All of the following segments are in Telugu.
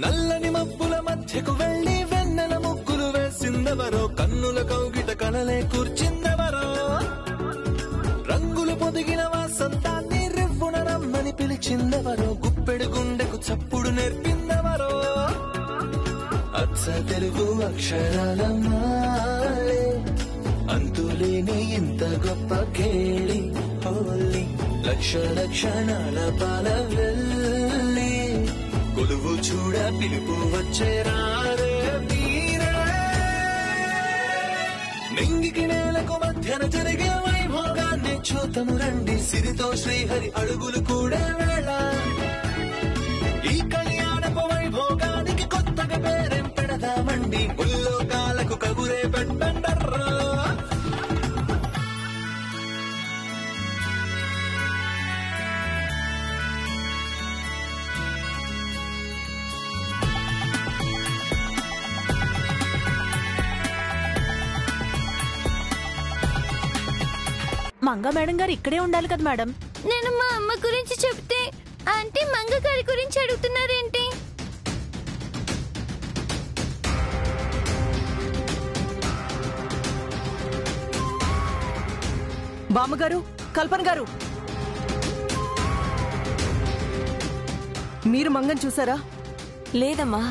నల్లని మబ్బుల మధ్యకు వెళ్లి వెన్నెల ముగ్గులు వేసిందెవరో, కన్నుల కౌగిట కలలే కూర్చిందెవరో, రంగులు పొదిగిన వాసంతాన్ని రివ్వున రమ్మని పిలిచిందెవరో, గుప్పెడు గుండెకు చప్పుడు నేర్పిందెవరో, అచ్చ తెలుగు అక్షరాల మాలే అంతులేని ఇంత గొప్ప కేళి హోలీ, లక్ష లక్షణాల పాల వెళ్ళి కొలువు చూడ పిలుపు వచ్చేరారే వీరే, నింగికి నేలకు మధ్యన జరిగే వైభోగాన్ని చూతము రండి, సిరితో శ్రీహరి అడుగులు కూడా వేళ, ఈ కళ్యాణపు వైభోగానికి కొత్తగా పేరేం పెడదామండి, ముల్లోకాలకు కబురే పెట్టండర్రా. మంగ మేడం గారు ఇక్కడే ఉండాలి కదా మేడం. నేను మా అమ్మ గురించి చెప్తే ఆంటీ మంగ గారి గురించి అడుగుతున్నారేంటి? బామ్మగారు, కల్పన గారు, మీరు మంగని చూసారా? లేదమ్మా.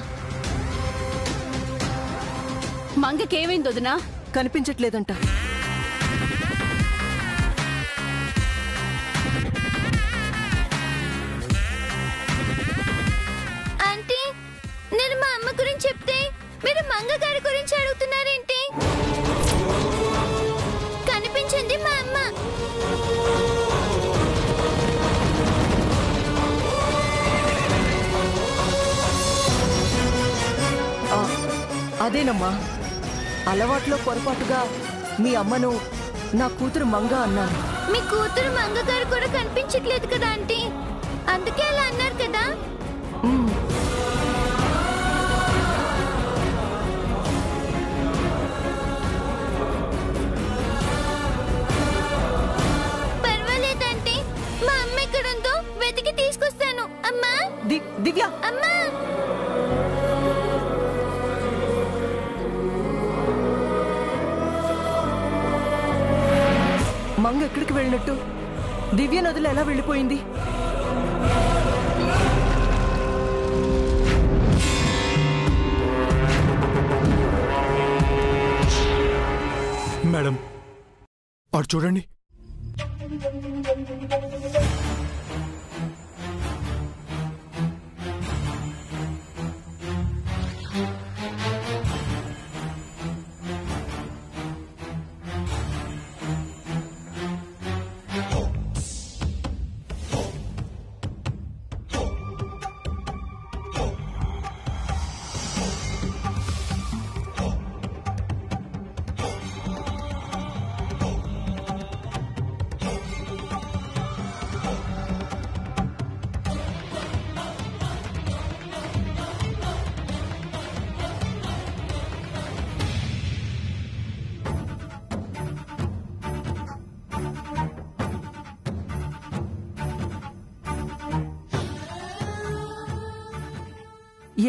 మంగకేమైంది వదినా? కనిపించట్లేదంట. ఆంటీ, నేను మా అమ్మ గురించి చెప్తే మీరు మంగ గారి గురించి అడుగుతున్నారేంటి? కనిపించింది మా అమ్మ. అదేనమ్మా, అలవాట్లో పొరపాటుగా మీ అమ్మను నా కూతురు మంగ అన్నాను. మీ కూతురు మంగ గారు కూడా కనిపించట్లేదు కదా ఆంటీ, అందుకే అలా అన్నారు కదా. పర్వాలేదంటే మా అమ్మ ఎక్కడుందో వెతికి తీసుకొస్తాను. అమ్మా, దివ్య, అమ్మా. మంగ ఎక్కడికి వెళ్ళినట్టు? దివ్య నదులు ఎలా వెళ్ళిపోయింది? మేడం, అటు చూడండి.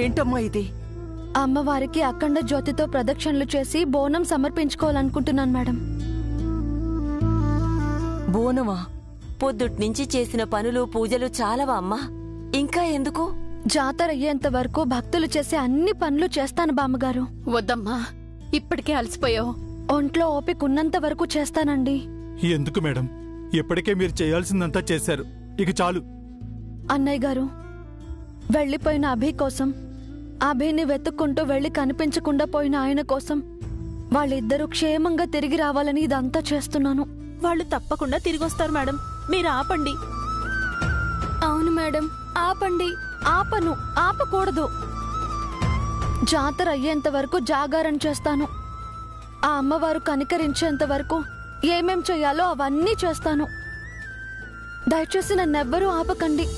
ఏంటమ్మా ఇది? అమ్మవారికి అఖండ జ్యోతితో ప్రదక్షిణలు చేసి బోనం సమర్పించుకోవాలనుకుంటున్నాను మేడం. బోనమా? పొద్దుట్నుంచి చేసిన పనులు పూజలు చాలవా అమ్మా? ఇంకా ఎందుకు? జాతర అయ్యేంత వరకు భక్తులు చేసే అన్ని పనులు చేస్తాను బామ్మగారు. వద్దమ్మా, ఇప్పటికే అలసిపోయావు. ఒంట్లో ఓపిక ఉన్నంత వరకు చేస్తానండి. ఎందుకు మేడం, ఇప్పటికే మీరు చేయాల్సిందంతా చేశారు, ఇక చాలు. అన్నయ్య గారు, వెళ్లిపోయిన అభి కోసం, అభిని వెతుక్కుంటూ వెళ్లి కనిపించకుండా పోయిన ఆయన కోసం, వాళ్ళిద్దరూ క్షేమంగా తిరిగి రావాలని ఇదంతా చేస్తున్నాను. వాళ్ళు తప్పకుండా తిరిగొస్తారు మేడం, మీరు ఆపండి. అవును మేడం, ఆపండి. ఆపను, ఆపకూడదు. జాతర అయ్యేంత వరకు జాగారం చేస్తాను. ఆ అమ్మవారు కనికరించేంత వరకు ఏమేం చెయ్యాలో అవన్నీ చేస్తాను. దయచేసి నన్నెవ్వరూ ఆపకండి.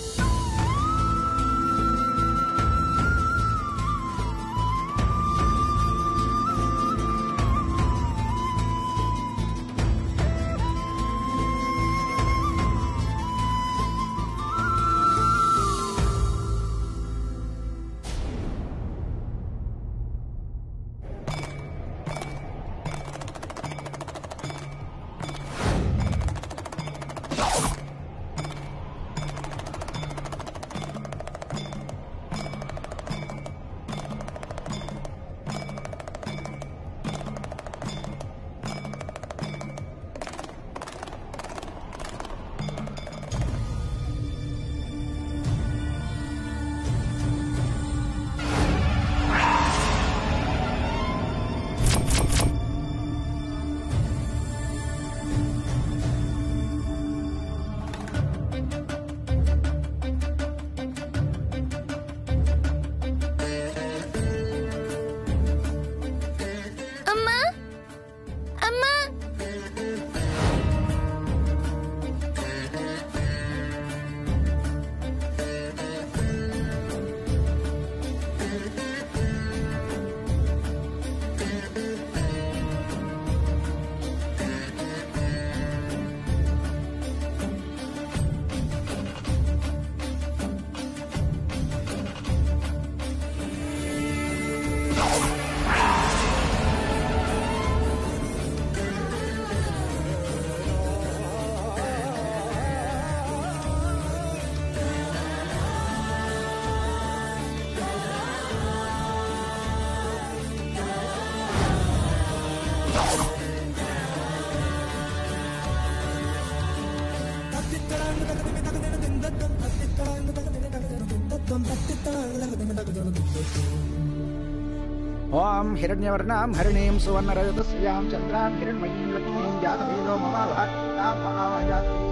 ఓం హిరణ్యవర్ణాం హరిణీం సువర్ణరజతస్యాం చంద్రాం హిరణ్మయీం లక్ష్మీం జాతవేదో మమావహతాం మహావజాతవేదో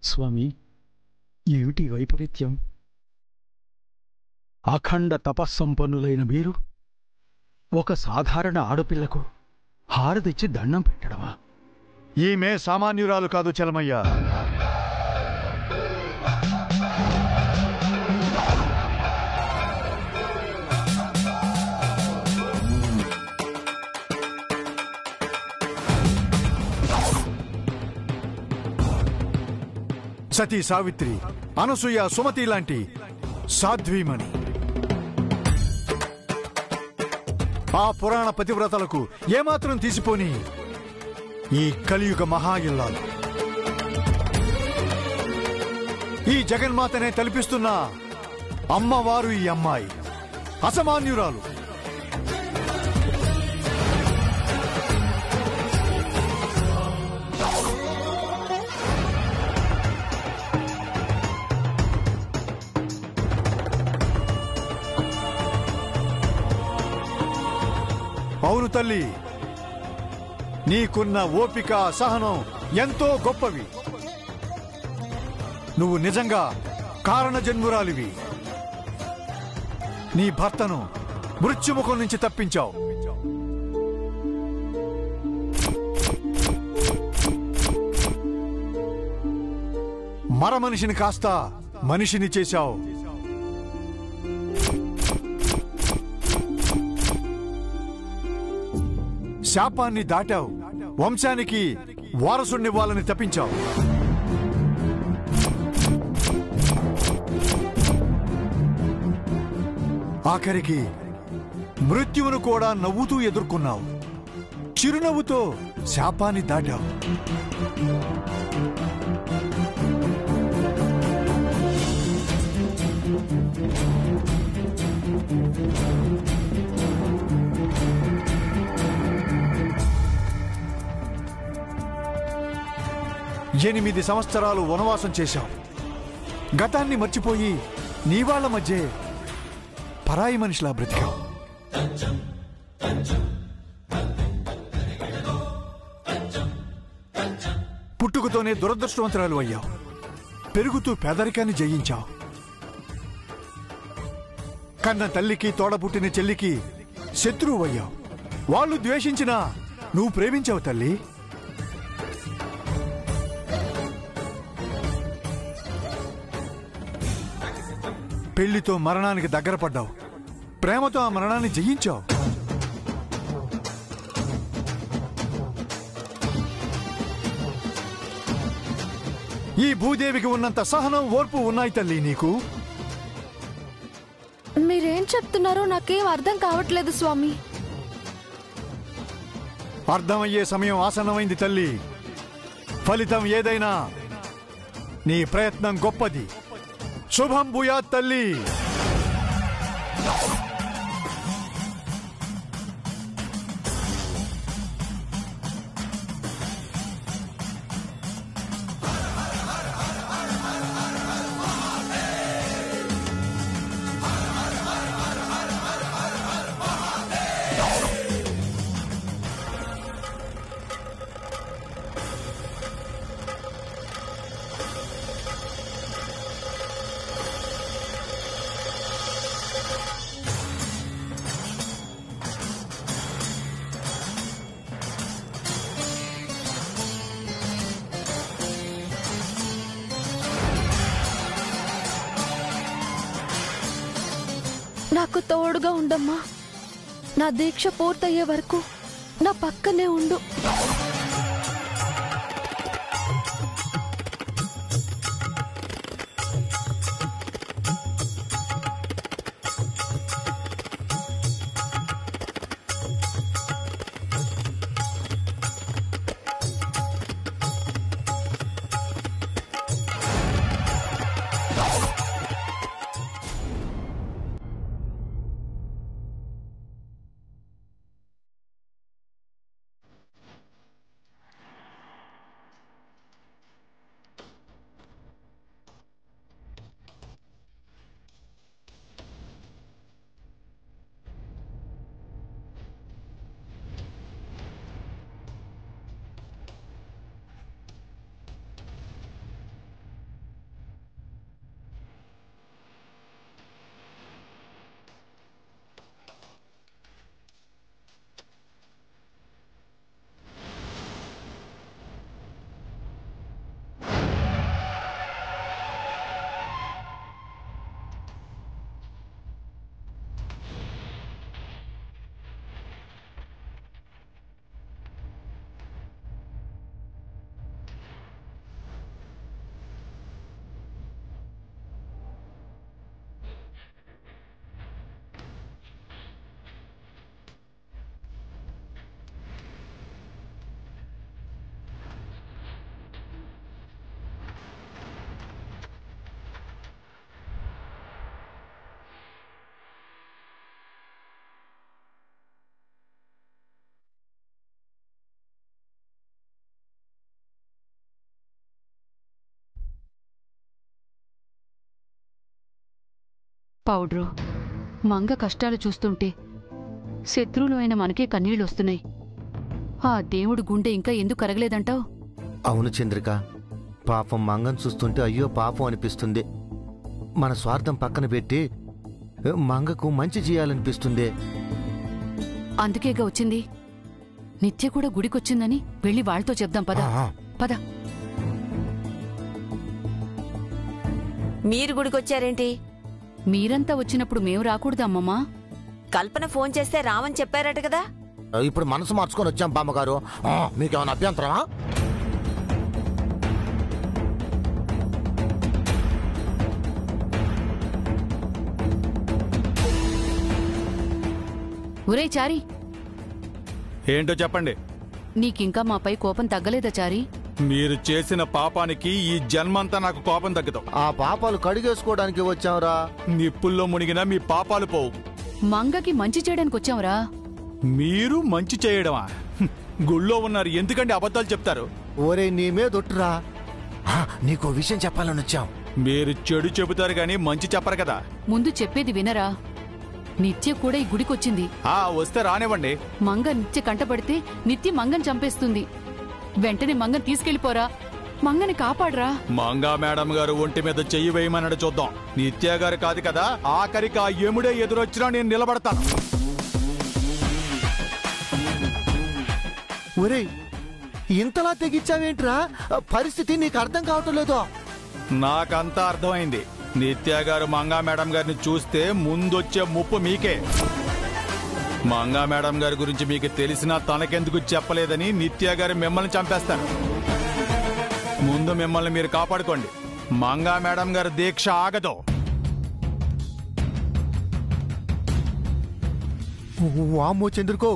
స్వామి, ఏమిటి వైపరీత్యం? అఖండ తపస్సంపన్నులైన మీరు ఒక సాధారణ ఆడపిల్లకు హారతిచ్చి దండం పెట్టడమా? ఈమె సామాన్యురాలు కాదు చలమయ్య. సతీ సావిత్రి, అనసూయ, సుమతి లాంటి సాధ్వీమణి. ఆ పురాణ పతివ్రతలకు ఏమాత్రం తీసిపోని ఈ కలియుగ మహా ఇల్లాలు, ఈ జగన్మాతనే తలపిస్తున్న అమ్మవారు ఈ అమ్మాయి అసామాన్యురాలు. అవును తల్లి, నీకున్న ఓపిక, సహనం ఎంతో గొప్పవి. నువ్వు నిజంగా కారణ జన్మురాలివి. నీ భర్తను మృత్యుముఖం నుంచి తప్పించావు. మర మనిషిని కాస్త మనిషిని చేశావు. శాపాన్ని దాటావు. వంశానికి వారసుడినివ్వాలని తప్పించావు. ఆఖరికి మృత్యువును కూడా నవ్వుతూ ఎదుర్కొన్నావు. చిరునవ్వుతో శాపాన్ని దాటావు. ఎనిమిది సంవత్సరాలు వనవాసం చేశావు. గతాన్ని మర్చిపోయి నీ వాళ్ళ మధ్య పరాయి మనిషిలా బ్రతికావు. పుట్టుకతోనే దురదృష్టవంతురాలు అయ్యావు. పెరుగుతూ పేదరికాన్ని జయించావు. కన్న తల్లికి, తోడపుట్టిన చెల్లికి శత్రువు అయ్యావు. వాళ్ళు ద్వేషించినా నువ్వు ప్రేమించావు తల్లి. పెళ్లితో మరణానికి దగ్గర పడ్డావు. ప్రేమతో ఆ మరణాన్ని జయించావు. ఈ భూదేవికి ఉన్నంత సహనం, ఓర్పు ఉన్నాయి తల్లి నీకు. మీరేం చెప్తున్నారో నాకేం అర్థం కావట్లేదు స్వామి. అర్థమయ్యే సమయం ఆసన్నమైంది తల్లి. ఫలితం ఏదైనా నీ ప్రయత్నం గొప్పది. శుభం భూయాత్ తల్లి. నాకు తోడుగా ఉండమ్మా. నా దీక్ష పూర్తయ్యే వరకు నా పక్కనే ఉండు. పౌడ్రు, మంగ కష్టాలు చూస్తుంటే శత్రువులు అయిన మనకే కన్నీళ్ళొస్తున్నాయి. ఆ దేవుడు గుండె ఇంకా ఎందుకు కరగలేదంటావు? అవును చంద్రిక, పాపం మంగను చూస్తుంటే అయ్యో పాపం అనిపిస్తుంది. మన స్వార్థం పక్కన పెట్టి మంగకు మంచి చేయాలనిపిస్తుంది. అందుకేగా వచ్చింది. నిత్య కూడా గుడికొచ్చిందని వెళ్ళి వాళ్ళతో చెప్దాం. పద పద. మీరు గుడికొచ్చారేంటి? మీరంతా వచ్చినప్పుడు మేము రాకూడదా అమ్మమ్మా? కల్పన ఫోన్ చేస్తే రామని చెప్పారట కదా. ఇప్పుడు మనసు మార్చుకొని వచ్చాం బామ్మగారు. మీకేమైనా అభ్యంతరమా? ఒరే చారి, ఏంటో చెప్పండి. నీకింకా మాపై కోపం తగ్గలేదా చారి? మీరు చేసిన పాపానికి ఈ జన్మంతా నాకు కోపం తగ్గదు. ఆ పాపాలు కడిగేసుకోవడానికి వచ్చాంరా. నిప్పుల్లో మునిగినా మీ పాపాలు పోవు. మంగకి మంచి చేయడానికి వచ్చాంరా. మీరు మంచి చేయడమా? గుళ్ళో ఉన్నారు, ఎందుకంటే అబద్ధాలు చెప్తారు? ఓరే నీ మీదొట్టురా. నీకో విషయం చెప్పాలని వచ్చాం. మీరు చెడు చెబుతారు గాని మంచి చెప్పరు కదా. ముందు చెప్పేది వినరా. నిత్య కూడా ఈ గుడికొచ్చింది. వస్తే రానివ్వండి. మంగ నిత్య కంటపడితే నిత్య మంగని చంపేస్తుంది. వెంటనే మంగని తీసుకెళ్లిపోరా. మంగని కాపాడరా. మంగా మేడం గారు ఒంటి మీద చెయ్యి వేయమన్నాడు, చూద్దాం. నిత్య గారు కాదు కదా, ఆఖరికి ఆ యముడే ఎదురొచ్చినా నేను నిలబడతాను. ఒరే ఇంతలా తెగిచ్చావేంట్రా? పరిస్థితి నీకు అర్థం కావటం లేదో. నాకంతా అర్థమైంది. నిత్య గారు మంగా మేడం గారిని చూస్తే ముందొచ్చే ముప్పు మీకే. మంగా మేడం గారి గురించి మీకు తెలిసినా తనకెందుకు చెప్పలేదని నిత్య గారు మిమ్మల్ని చంపేస్తారు. ముందు మిమ్మల్ని మీరు కాపాడుకోండి. మంగా మేడం గారి దీక్ష ఆగదు. వామ్మో చంద్రుకో,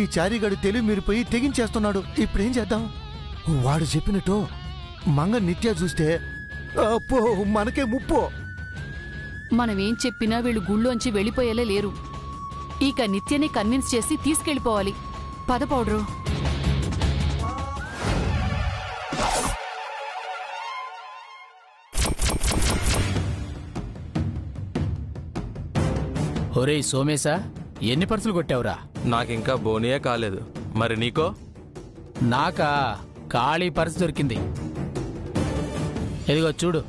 ఈ చారిగాడు తెలివి మీరిపోయి తెగించేస్తున్నాడు. ఇప్పుడేం చేద్దాం? వాడు చెప్పినట్టు మంగ నిత్య చూస్తే అప్పో మనకే ముప్పు. మనమేం చెప్పినా వీళ్ళు గుళ్ళోంచి వెళ్ళిపోయేలా లేరు. ఇక నిత్యని కన్విన్స్ చేసి తీసుకెళ్లిపోవాలి. పద పౌడ్రు. ఒరేయ్ సోమేశా, ఎన్ని పర్సులు కొట్టావురా? నాకింకా బోనియే కాలేదు. మరి నీకో? నాకా ఖాళీ పర్సు దొరికింది. ఇదిగో చూడు.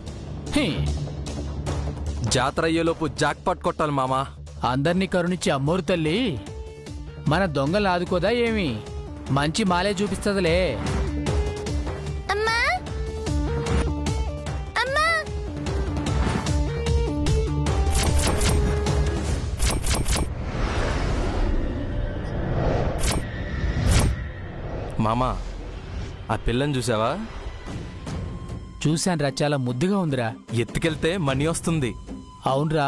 జాతర అయ్యేలోపు జాక్ పాట్ కొట్టాలి మామా. అందర్నీ కరుణించి అమ్మోరు తల్లి మన దొంగలు ఆదుకోదా ఏమి? మంచి మాలే చూపిస్తదిలే. మామా ఆ పిల్లని చూసావా? చూశానురా, చాలా ముద్దుగా ఉందిరా. ఎత్తుకెళ్తే మనీ వస్తుంది. అవునరా,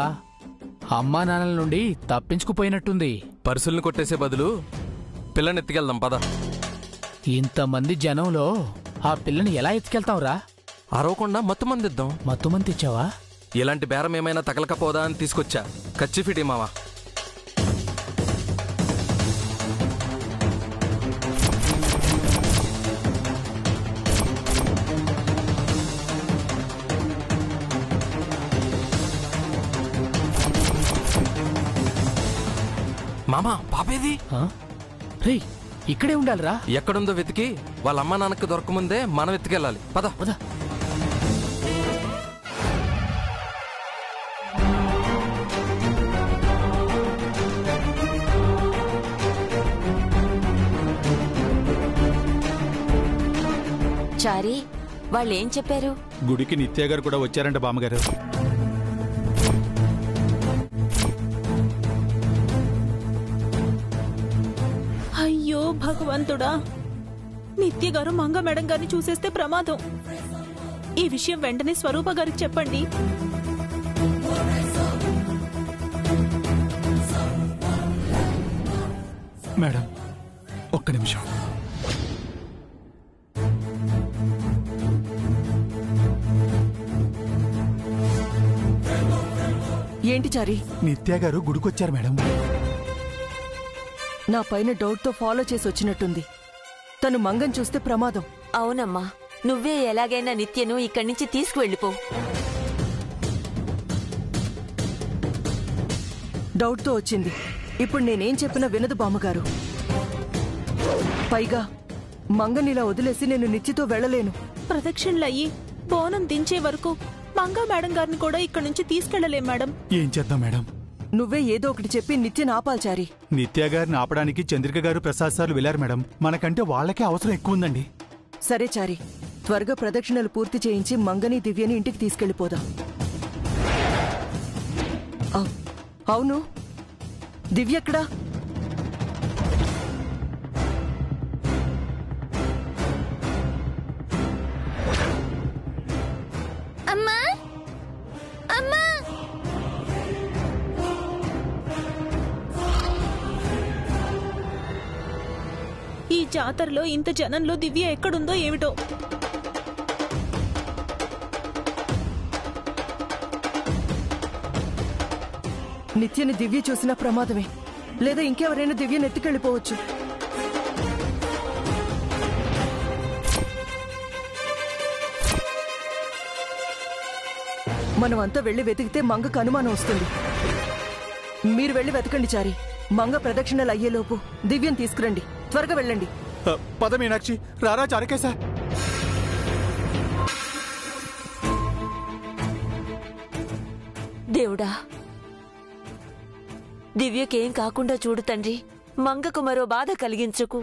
అమ్మా నాన్నల నుండి తప్పించుకుపోయినట్టుంది. పర్సుల్ని కొట్టేసే బదులు పిల్లని ఎత్తుకెళ్దాం పద. ఇంతమంది జనంలో ఆ పిల్లని ఎలా ఎత్తుకెళ్తావురా? అరవకుండా మత్తుమందిద్దాం. మత్తుమంది ఇచ్చావా? ఇలాంటి బేరం ఏమైనా తగలకపోదా అని తీసుకొచ్చా. కచ్చిఫిటి మావా. మామా పాపేది? రే, ఇక్కడే ఉండాలిరా. ఎక్కడుందో వెతికి వాళ్ళ అమ్మా నాన్నకు దొరకముందే మనం ఎత్తుకెళ్ళాలి. పద పద. చారి, వాళ్ళేం చెప్పారు? గుడికి నిత్య గారు కూడా వచ్చారంట బామ్మగారు. అయ్యో భగవంతుడా, నిత్య గారు మంగ మేడం గారిని చూసేస్తే ప్రమాదం. ఈ విషయం వెంటనే స్వరూప గారికి చెప్పండి. మేడం ఒక్క నిమిషం. ఏంటి చారి? నిత్య గారు గుడికొచ్చారు మేడం. నా పైన డౌట్తో ఫాలో చేసి వచ్చినట్టుంది. తను మంగం చూస్తే ప్రమాదం. అవునమ్మా, నువ్వే ఎలాగైనా నిత్యను ఇక్కడి నుంచి తీసుకువెళ్ళిపో. డౌట్తో వచ్చింది. ఇప్పుడు నేనేం చెప్పినా వినదు బామ్మగారు. పైగా మంగనిలా వదిలేసి నేను నిత్యతో వెళ్ళలేను. ప్రదక్షిణలయ్యి బోనం దించే వరకు మంగా మేడం గారిని కూడా ఇక్కడి నుంచి తీసుకెళ్లలేం మేడం. ఏం చేద్దాం మేడం? నువ్వే ఏదో ఒకటి చెప్పి నిత్యను ఆపాలి చారి. నిత్య గారిని ఆపడానికి చంద్రిక గారు ప్రసాద్ సార్లు వెళ్లారు మేడం. మనకంటే వాళ్ళకే అవసరం ఎక్కువ ఉందండి. సరే చారి, త్వరగా ప్రదక్షిణలు పూర్తి చేయించి మంగని దివ్యని ఇంటికి తీసుకెళ్లిపోదాం. అవును, దివ్యెక్కడా? అమ్మా, అమ్మా, ఈ జాతరలో ఇంత జనంలో దివ్య ఎక్కడుందో ఏమిటో. నిత్యని దివ్య చూసిన ప్రమాదమే, లేదా ఇంకెవరైనా దివ్యని ఎత్తుకెళ్ళిపోవచ్చు. మనం అంతా వెళ్లి వెతికితే మంగకు అనుమానం వస్తుంది. మీరు వెళ్లి వెతకండి చారి. మంగ ప్రదక్షిణలు అయ్యేలోపు దివ్యం తీసుకురండి. త్వరగా వెళ్ళండి. పద మీనాక్షి, రారా చారకేశా. దేవుడా, దివ్యకేం కాకుండా చూడు తండ్రి. మంగకు మరో బాధ కలిగించకు.